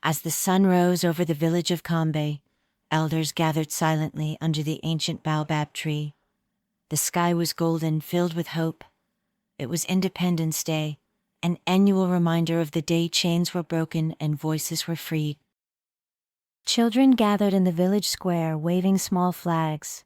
As the sun rose over the village of Kambe, elders gathered silently under the ancient Baobab tree. The sky was golden, filled with hope. It was Independence Day, an annual reminder of the day chains were broken and voices were freed. Children gathered in the village square, waving small flags.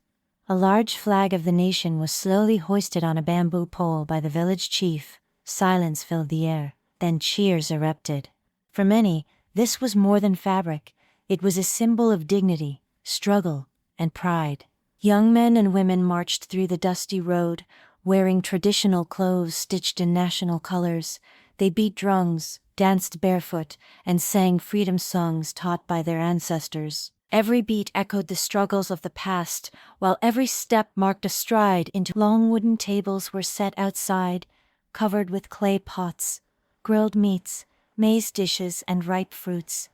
A large flag of the nation was slowly hoisted on a bamboo pole by the village chief. Silence filled the air, then cheers erupted. For many, this was more than fabric. It was a symbol of dignity, struggle, and pride. Young men and women marched through the dusty road, wearing traditional clothes stitched in national colors. They beat drums, danced barefoot, and sang freedom songs taught by their ancestors. Every beat echoed the struggles of the past, while every step marked a stride into long wooden tables were set outside, covered with clay pots, grilled meats, maize dishes, and ripe fruits.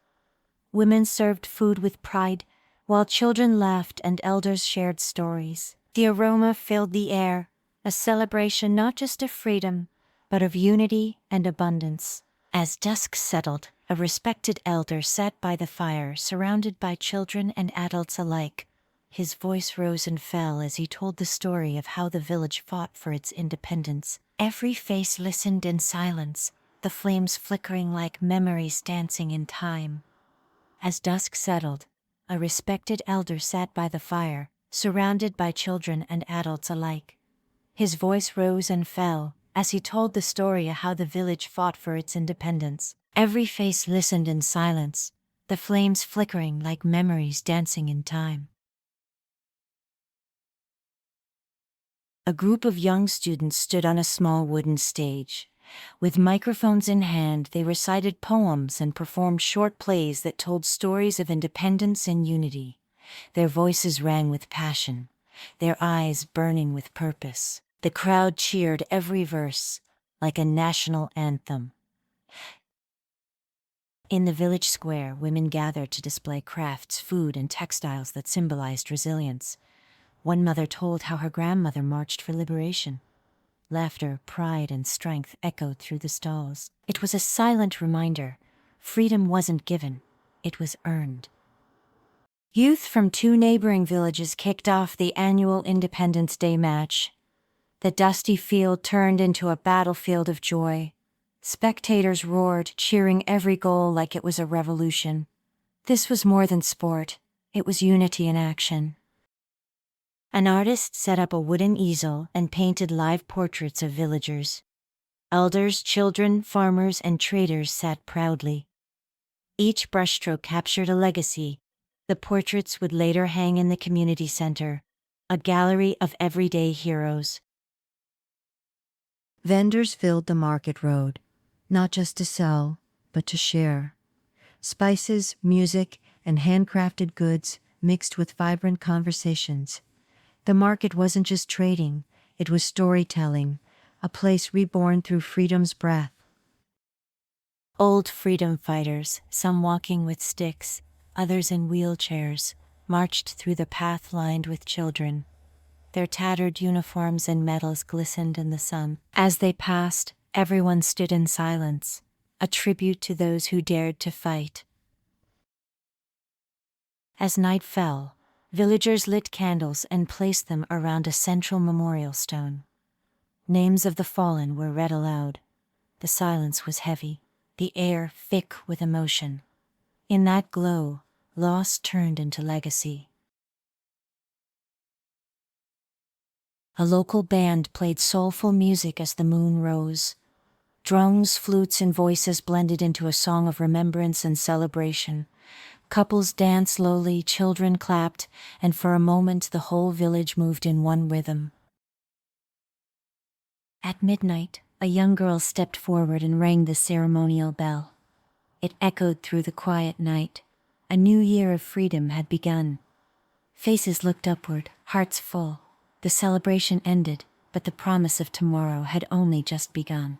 Women served food with pride, while children laughed and elders shared stories. The aroma filled the air, a celebration not just of freedom, but of unity and abundance. As dusk settled, a respected elder sat by the fire, surrounded by children and adults alike. His voice rose and fell as he told the story of how the village fought for its independence. Every face listened in silence, the flames flickering like memories dancing in time. As dusk settled, a respected elder sat by the fire, surrounded by children and adults alike. His voice rose and fell as he told the story of how the village fought for its independence. Every face listened in silence, the flames flickering like memories dancing in time. A group of young students stood on a small wooden stage. With microphones in hand, they recited poems and performed short plays that told stories of independence and unity. Their voices rang with passion, their eyes burning with purpose. The crowd cheered every verse, like a national anthem. In the village square, women gathered to display crafts, food, and textiles that symbolized resilience. One mother told how her grandmother marched for liberation. Laughter, pride, and strength echoed through the stalls. It was a silent reminder. Freedom wasn't given, it was earned. Youth from 2 neighboring villages kicked off the annual Independence Day match. The dusty field turned into a battlefield of joy. Spectators roared, cheering every goal like it was a revolution. This was more than sport, it was unity in action. An artist set up a wooden easel and painted live portraits of villagers. Elders, children, farmers, and traders sat proudly. Each brushstroke captured a legacy. The portraits would later hang in the community center, a gallery of everyday heroes. Vendors filled the market road, not just to sell, but to share. Spices, music, and handcrafted goods mixed with vibrant conversations. The market wasn't just trading, it was storytelling, a place reborn through freedom's breath. Old freedom fighters, some walking with sticks, others in wheelchairs, marched through the path lined with children. Their tattered uniforms and medals glistened in the sun. As they passed, everyone stood in silence, a tribute to those who dared to fight. As night fell, villagers lit candles and placed them around a central memorial stone. Names of the fallen were read aloud. The silence was heavy, the air thick with emotion. In that glow, loss turned into legacy. A local band played soulful music as the moon rose. Drums, flutes, and voices blended into a song of remembrance and celebration. Couples danced slowly, children clapped, and for a moment the whole village moved in one rhythm. At midnight, a young girl stepped forward and rang the ceremonial bell. It echoed through the quiet night. A new year of freedom had begun. Faces looked upward, hearts full. The celebration ended, but the promise of tomorrow had only just begun.